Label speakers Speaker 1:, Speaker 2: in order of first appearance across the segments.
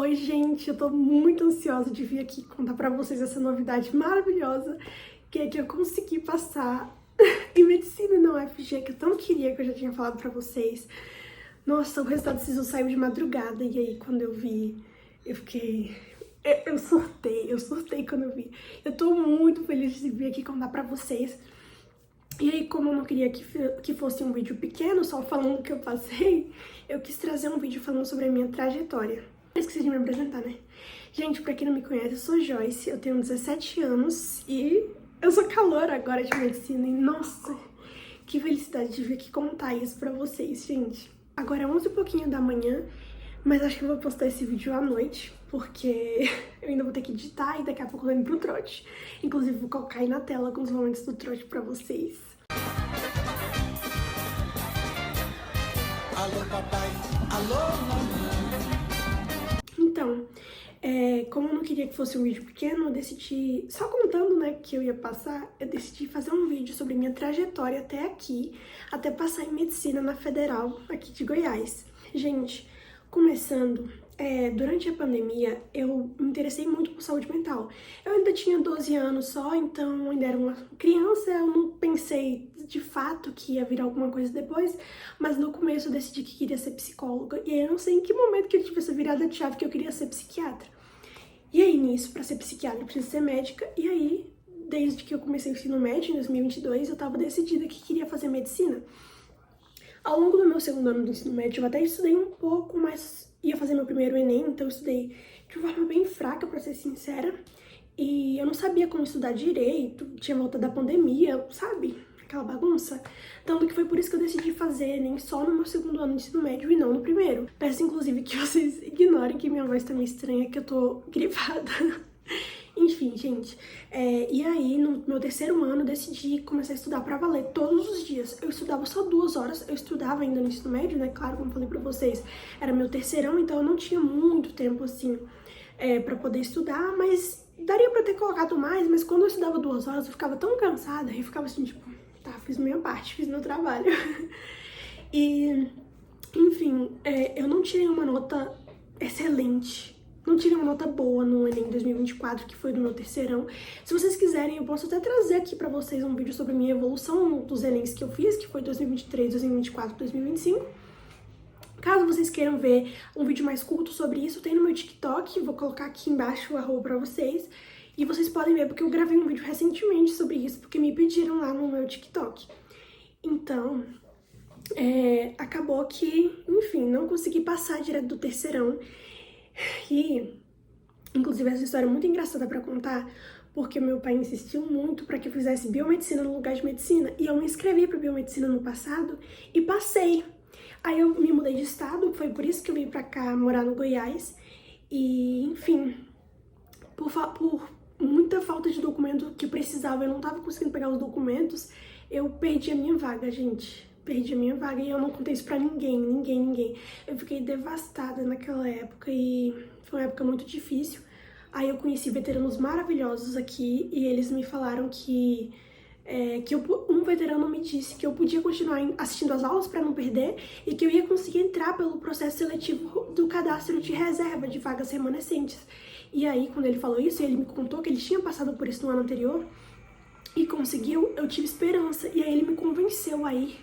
Speaker 1: Oi, gente, eu tô muito ansiosa de vir aqui contar pra vocês essa novidade maravilhosa, que é que eu consegui passar em medicina na UFG, que eu tão queria, que eu já tinha falado pra vocês. Nossa, o resultado do SISU saiu de madrugada, e aí quando eu vi, eu fiquei... Eu surtei quando eu vi. Eu tô muito feliz de vir aqui contar pra vocês. E aí, como eu não queria que fosse um vídeo pequeno, só falando o que eu passei, eu quis trazer um vídeo falando sobre a minha trajetória. Eu esqueci de me apresentar, né? Gente, pra quem não me conhece, eu sou Joyce, eu tenho 17 anos e eu sou caloura agora de medicina. E nossa, que felicidade de vir aqui contar isso pra vocês, gente. Agora é 11 e pouquinho da manhã, mas acho que eu vou postar esse vídeo à noite, porque eu ainda vou ter que editar e daqui a pouco eu vou indo pro trote. Inclusive, vou colocar aí na tela alguns momentos do trote pra vocês.
Speaker 2: Alô, papai. Alô, mamãe.
Speaker 1: Então, como eu não queria que fosse um vídeo pequeno, eu decidi, só contando, né, que eu ia passar, eu decidi fazer um vídeo sobre minha trajetória até aqui, até passar em medicina na Federal, aqui de Goiás. Gente, começando, durante a pandemia, eu me interessei muito por saúde mental. Eu ainda tinha 12 anos só, então ainda era uma criança, eu não pensei de fato que ia virar alguma coisa depois, mas no começo eu decidi que queria ser psicóloga, e aí eu não sei em que momento que eu tive essa virada de chave que eu queria ser psiquiatra. E aí nisso, pra ser psiquiatra, eu preciso ser médica, e aí, desde que eu comecei o ensino médio, em 2022, eu tava decidida que queria fazer medicina. Ao longo do meu segundo ano do ensino médio, eu até estudei um pouco, mas ia fazer meu primeiro Enem, então eu estudei de forma bem fraca, pra ser sincera. E eu não sabia como estudar direito, tinha volta da pandemia, sabe? Aquela bagunça. Tanto que foi por isso que eu decidi fazer Enem só no meu segundo ano de ensino médio e não no primeiro. Peço, inclusive, que vocês ignorem que minha voz tá meio estranha, que eu tô gripada. Enfim, gente, e aí no meu terceiro ano eu decidi começar a estudar pra valer todos os dias. Eu estudava só 2 horas, eu estudava ainda no ensino médio, né, claro, como eu falei pra vocês, era meu terceirão, então eu não tinha muito tempo, assim, pra poder estudar, mas daria pra ter colocado mais, mas quando eu estudava 2 horas eu ficava tão cansada, eu ficava assim, tipo, tá, fiz minha parte, fiz meu trabalho. E, enfim, eu não tirei uma nota excelente. Não tirei uma nota boa no Enem 2024, que foi do meu terceirão. Se vocês quiserem, eu posso até trazer aqui pra vocês um vídeo sobre a minha evolução dos Enems que eu fiz, que foi 2023, 2024, 2025. Caso vocês queiram ver um vídeo mais curto sobre isso, tem no meu TikTok, vou colocar aqui embaixo o arroba pra vocês. E vocês podem ver, porque eu gravei um vídeo recentemente sobre isso, porque me pediram lá no meu TikTok. Então, acabou que, enfim, não consegui passar direto do terceirão. E, inclusive, essa história é muito engraçada pra contar, porque meu pai insistiu muito pra que eu fizesse biomedicina no lugar de medicina, e eu me inscrevi pra biomedicina no passado e passei. Aí eu me mudei de estado, foi por isso que eu vim pra cá morar no Goiás, e, enfim, por muita falta de documento que eu precisava, eu não tava conseguindo pegar os documentos, eu perdi a minha vaga, gente. Perdi a minha vaga e eu não contei isso pra ninguém. Eu fiquei devastada naquela época e foi uma época muito difícil. Aí eu conheci veteranos maravilhosos aqui e eles me falaram que um veterano me disse que eu podia continuar assistindo as aulas pra não perder e que eu ia conseguir entrar pelo processo seletivo do cadastro de reserva de vagas remanescentes. E aí, quando ele falou isso, ele me contou que ele tinha passado por isso no ano anterior, e conseguiu, eu tive esperança. E aí ele me convenceu a ir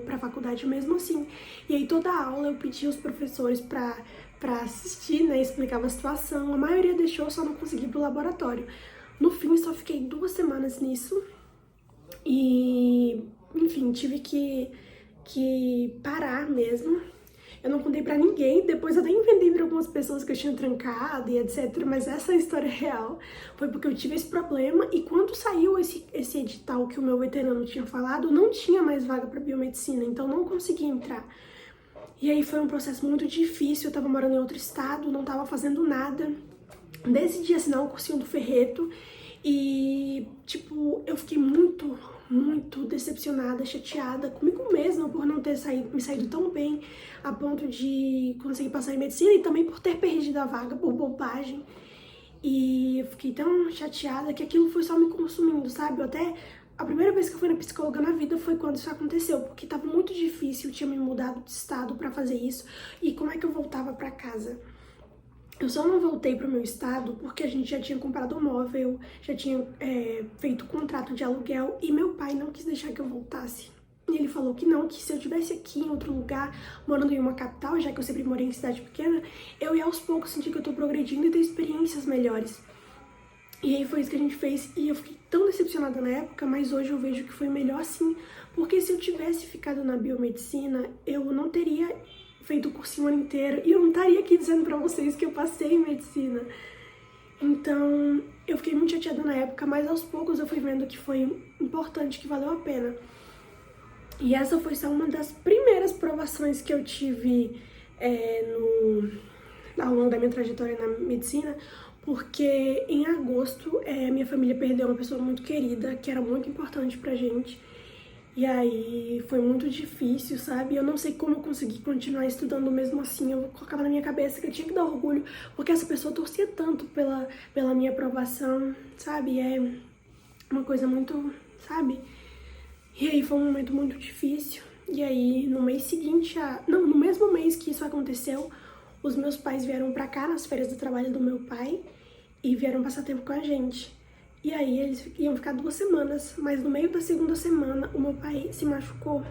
Speaker 1: pra faculdade mesmo assim. E aí toda a aula eu pedi aos professores pra assistir, né, explicava a situação. A maioria deixou, só não consegui ir pro laboratório. No fim, só fiquei 2 semanas nisso. E, enfim, tive que parar mesmo. Eu não contei pra ninguém, depois eu até inventei pra algumas pessoas que eu tinha trancado e etc, mas essa história é real. Foi porque eu tive esse problema e quando saiu esse edital que o meu veterano tinha falado, não tinha mais vaga pra biomedicina, então não consegui entrar. E aí foi um processo muito difícil, eu tava morando em outro estado, não tava fazendo nada. Decidi assinar o cursinho do Ferreto e, tipo, eu fiquei muito decepcionada, chateada comigo mesma por não ter me saído tão bem a ponto de conseguir passar em medicina e também por ter perdido a vaga por bobagem. E eu fiquei tão chateada que aquilo foi só me consumindo, sabe? A primeira vez que eu fui na psicóloga na vida foi quando isso aconteceu, porque tava muito difícil, eu tinha me mudado de estado pra fazer isso, e como é que eu voltava pra casa? Eu só não voltei pro meu estado porque a gente já tinha comprado um móvel, já tinha feito contrato de aluguel e meu pai não quis deixar que eu voltasse. E ele falou que não, que se eu estivesse aqui em outro lugar, morando em uma capital, já que eu sempre morei em cidade pequena, eu ia aos poucos sentir que eu tô progredindo e ter experiências melhores. E aí foi isso que a gente fez e eu fiquei tão decepcionada na época, mas hoje eu vejo que foi melhor assim, porque se eu tivesse ficado na biomedicina, eu não teria feito o cursinho o ano inteiro e eu não estaria aqui dizendo pra vocês que eu passei em medicina. Então, eu fiquei muito chateada na época, mas aos poucos eu fui vendo que foi importante, que valeu a pena. E essa foi só uma das primeiras provações que eu tive ao longo da minha trajetória na medicina, porque em agosto minha família perdeu uma pessoa muito querida, que era muito importante pra gente. E aí foi muito difícil, sabe? Eu não sei como eu consegui continuar estudando mesmo assim. Eu colocava na minha cabeça que eu tinha que dar orgulho, porque essa pessoa torcia tanto pela minha aprovação, sabe? É uma coisa muito, sabe? E aí foi um momento muito difícil. E aí no mês seguinte, no mesmo mês que isso aconteceu, os meus pais vieram pra cá nas férias do trabalho do meu pai e vieram passar tempo com a gente. E aí eles iam ficar 2 semanas, mas no meio da segunda semana o meu pai se machucou.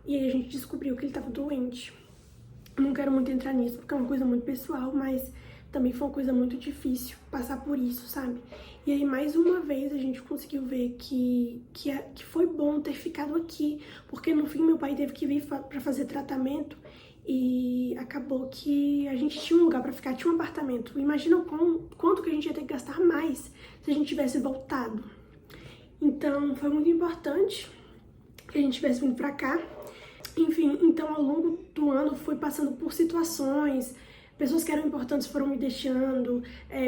Speaker 1: E aí a gente descobriu que ele tava doente. Eu não quero muito entrar nisso porque é uma coisa muito pessoal, mas também foi uma coisa muito difícil passar por isso, sabe? E aí mais uma vez a gente conseguiu ver que foi bom ter ficado aqui, porque no fim meu pai teve que vir pra fazer tratamento e acabou que a gente tinha um lugar pra ficar, tinha um apartamento. Imagina quanto que a gente ia ter que gastar mais se a gente tivesse voltado. Então foi muito importante que a gente tivesse vindo pra cá. Enfim, então ao longo do ano fui passando por situações, pessoas que eram importantes foram me deixando,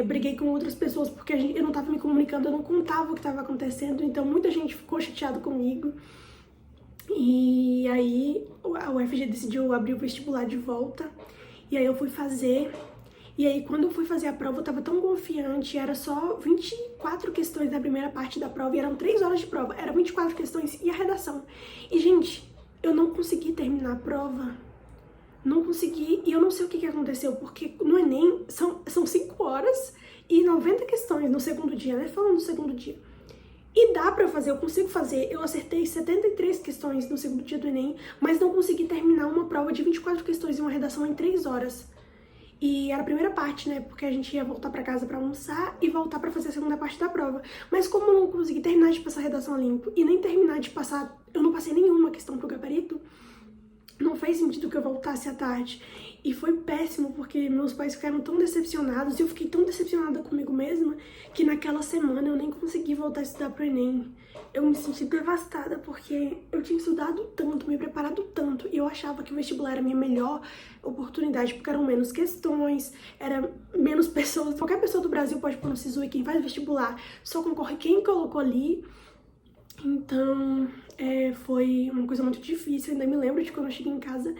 Speaker 1: briguei com outras pessoas porque eu não tava me comunicando, eu não contava o que estava acontecendo, então muita gente ficou chateada comigo. E aí a UFG decidiu abrir o vestibular de volta, e aí eu fui fazer. E aí quando eu fui fazer a prova eu tava tão confiante, era só 24 questões da primeira parte da prova, e eram 3 horas de prova, eram 24 questões e a redação. E gente, eu não consegui terminar a prova, não consegui, e eu não sei o que aconteceu, porque no Enem são 5 horas e 90 questões no segundo dia, né, falando do segundo dia. E dá pra fazer, eu consigo fazer, eu acertei 73 questões no segundo dia do Enem, mas não consegui terminar uma prova de 24 questões e uma redação em 3 horas. E era a primeira parte, né, porque a gente ia voltar pra casa pra almoçar e voltar pra fazer a segunda parte da prova. Mas como eu não consegui terminar de passar a redação a limpo e nem terminar de passar, eu não passei nenhuma questão pro gabarito, não fez sentido que eu voltasse à tarde. E foi péssimo, porque meus pais ficaram tão decepcionados, e eu fiquei tão decepcionada comigo mesma, que naquela semana eu nem consegui voltar a estudar pro Enem. Eu me senti devastada, porque eu tinha estudado tanto, me preparado tanto, e eu achava que o vestibular era a minha melhor oportunidade, porque eram menos questões, era menos pessoas. Qualquer pessoa do Brasil pode pôr no SISU, e quem faz vestibular só concorre quem colocou ali. Então, foi uma coisa muito difícil. Eu ainda me lembro de quando eu cheguei em casa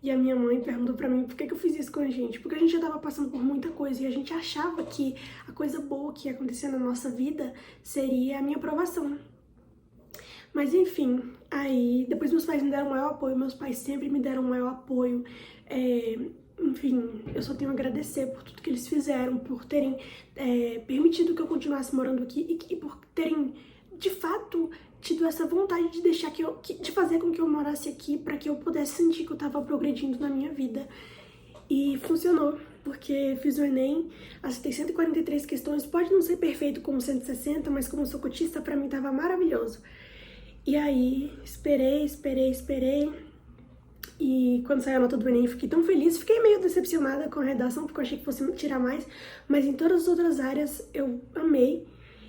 Speaker 1: e a minha mãe perguntou pra mim por que eu fiz isso com a gente. Porque a gente já tava passando por muita coisa e a gente achava que a coisa boa que ia acontecer na nossa vida seria a minha aprovação. Mas enfim, aí depois meus pais me deram o maior apoio, meus pais sempre me deram o maior apoio. Enfim, eu só tenho a agradecer por tudo que eles fizeram, por terem permitido que eu continuasse morando aqui e por terem, de fato, tido essa vontade de deixar de fazer com que eu morasse aqui para que eu pudesse sentir que eu tava progredindo na minha vida. E funcionou, porque fiz o Enem, acertei 143 questões, pode não ser perfeito como 160, mas como eu sou cotista, pra mim tava maravilhoso. E aí, esperei, e quando saiu a nota do Enem, fiquei tão feliz, fiquei meio decepcionada com a redação, porque eu achei que fosse tirar mais, mas em todas as outras áreas eu amei.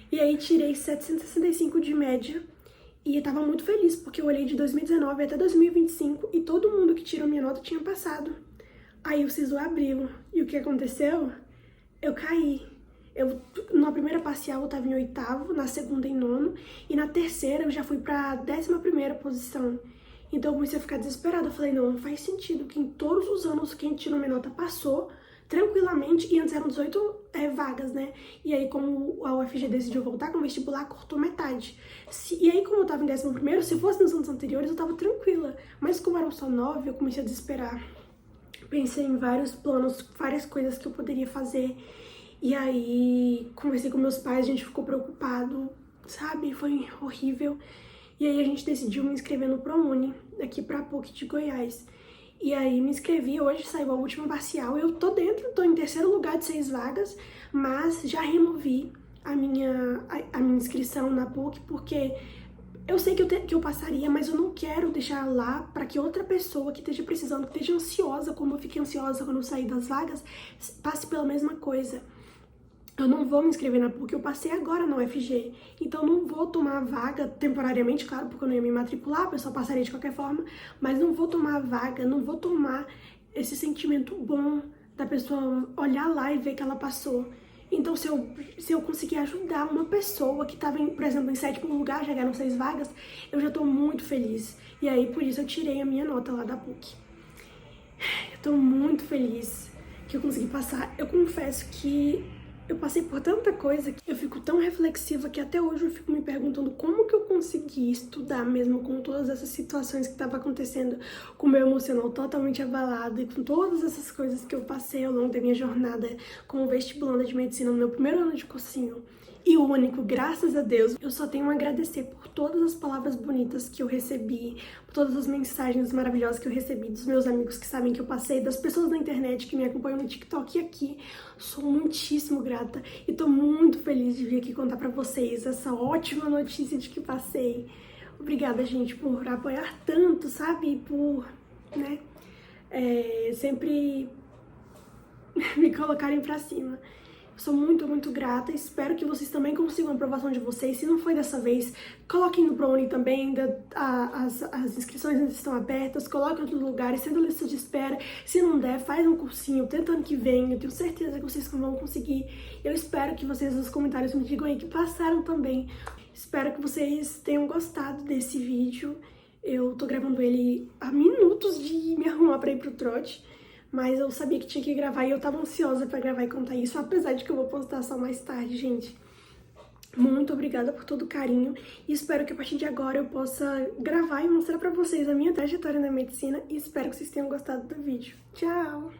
Speaker 1: E aí tirei 765 de média e eu tava muito feliz, porque eu olhei de 2019 até 2025 e todo mundo que tirou minha nota tinha passado. Aí o SISU abriu e o que aconteceu? Eu caí. Na primeira parcial eu tava em 8º, na segunda em 9º e na terceira eu já fui pra 11ª posição. Então eu comecei a ficar desesperada, eu falei, não faz sentido que em todos os anos quem tirou minha nota passou tranquilamente, e antes eram 18 vagas, né? E aí, como a UFG decidiu voltar com o vestibular, cortou metade. E aí, como eu tava em 11º, se fosse nos anos anteriores, eu tava tranquila. Mas como eram só 9, eu comecei a desesperar. pensei em vários planos, várias coisas que eu poderia fazer. E aí, conversei com meus pais, a gente ficou preocupado, sabe? Foi horrível. E aí a gente decidiu me inscrever no ProUni, aqui pra PUC de Goiás. E aí me inscrevi, hoje saiu a última parcial, eu tô dentro, tô em terceiro lugar de 6 vagas, mas já removi a minha inscrição na PUC, porque eu sei que eu passaria, mas eu não quero deixar lá para que outra pessoa que esteja precisando, que esteja ansiosa, como eu fiquei ansiosa quando eu saí das vagas, passe pela mesma coisa. Eu não vou me inscrever na PUC, eu passei agora na UFG, então não vou tomar a vaga temporariamente, claro, porque eu não ia me matricular, a pessoa passaria de qualquer forma, mas não vou tomar a vaga, não vou tomar esse sentimento bom da pessoa olhar lá e ver que ela passou. Então, se eu conseguir ajudar uma pessoa que estava, por exemplo, em 7º lugar, já ganharam 6 vagas, eu já tô muito feliz. E aí, por isso, eu tirei a minha nota lá da PUC. Eu tô muito feliz que eu consegui passar. Eu confesso que eu passei por tanta coisa que eu fico tão reflexiva que até hoje eu fico me perguntando como que eu consegui estudar mesmo com todas essas situações que estavam acontecendo, com o meu emocional totalmente abalado e com todas essas coisas que eu passei ao longo da minha jornada como vestibulanda de medicina no meu primeiro ano de cursinho. E o único, graças a Deus, eu só tenho a agradecer por todas as palavras bonitas que eu recebi, por todas as mensagens maravilhosas que eu recebi dos meus amigos que sabem que eu passei, das pessoas na internet que me acompanham no TikTok e aqui. Sou muitíssimo grata e tô muito feliz de vir aqui contar pra vocês essa ótima notícia de que passei. Obrigada, gente, por apoiar tanto, sabe? Por, né, sempre me colocarem pra cima. Sou muito, muito grata, espero que vocês também consigam a aprovação de vocês. Se não foi dessa vez, coloquem no ProUni também, as inscrições ainda estão abertas, coloquem em outros lugares, sendo lista de espera. Se não der, faz um cursinho, tenta ano que vem, eu tenho certeza que vocês vão conseguir. Eu espero que vocês nos comentários me digam aí que passaram também. Espero que vocês tenham gostado desse vídeo. Eu tô gravando ele há minutos de me arrumar pra ir pro trote. Mas eu sabia que tinha que gravar e eu tava ansiosa pra gravar e contar isso, apesar de que eu vou postar só mais tarde, gente. Muito obrigada por todo o carinho e espero que a partir de agora eu possa gravar e mostrar pra vocês a minha trajetória na medicina e espero que vocês tenham gostado do vídeo. Tchau!